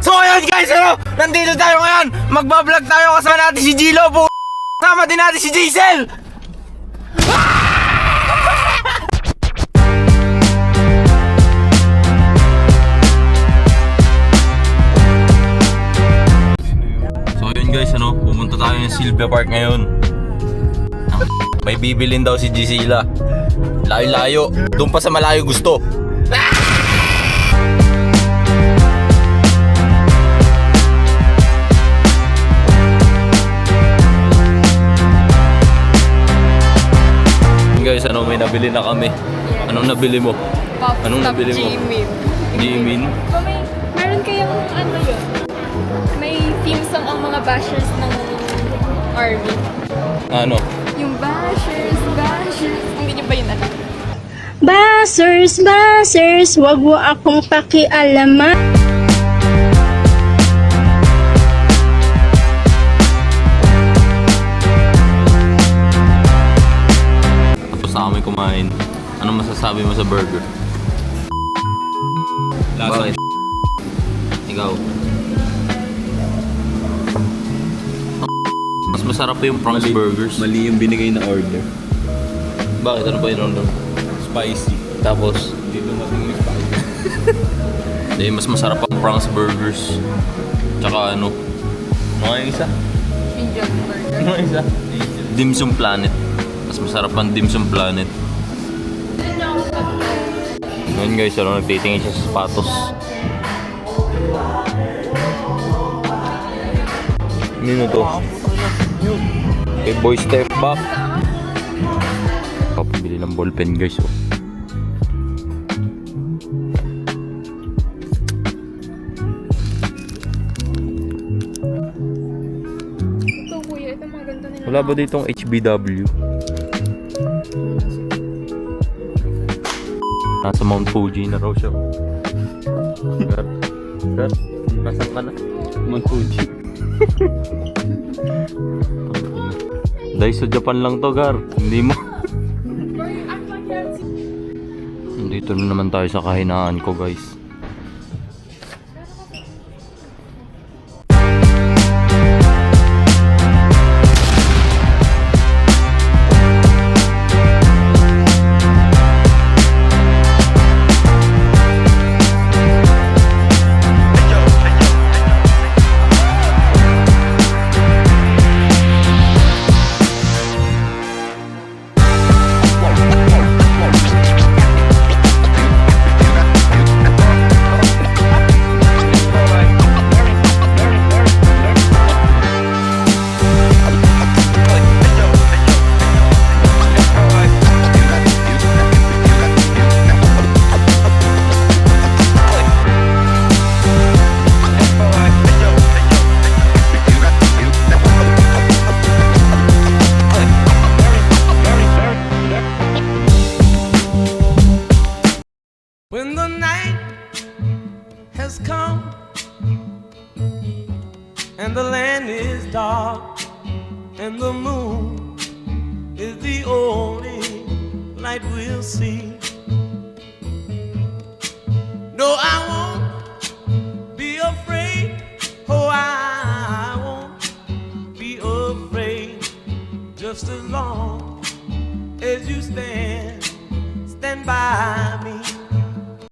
So ayun guys, nandito tayo ngayon. Magbablog tayo kasama natin si Gilo po. Kasama din natin si Jaisel. So ayun guys, pumunta tayo ng Sylvia Park ngayon. May bibilin daw si Gisela. Layo-layo, doon pa sa malayo gusto. Guys, may nabili na kami. Anong nabili mo? Anong nabili mo? Jimin. Meron kayang yun? May theme song ang mga bashers ng army. Ano? Yung bashers. Hindi niyo ba yun alam? Bashers, wag mo akong pakialaman. Sa kami kumain. Ano masasabi mo sa burger? Bakit? Ikaw? Mas masarap pa yung Frank's Burgers. Mali yung binigay na order. Bakit? Ano pa yun? Spicy. Tapos? Hindi dumating yung spicy. Hindi, mas masarap ang Frank's Burgers. Tsaka ano nga yung isa? Indian burger. Ano yung isa? Dim Sum Planet. Mas masarap ang Dim Sum Planet. Ngayon guys, nagtitingin siya sa sapatos. Nino to? Kay Boy Step Back. Papabili ng ballpen guys. Ito kuya, ito mga ganito nila. Wala ba ditong HBW? Nasa Mount Fuji na raw siya. Gar, nasan ka na? Mount Fuji. Dahil sa Japan lang to, Gar. Hindi mo. Dito na naman tayo sa kahinaan ko, guys. When the night has come and the land is dark and the moon is the only light we'll see,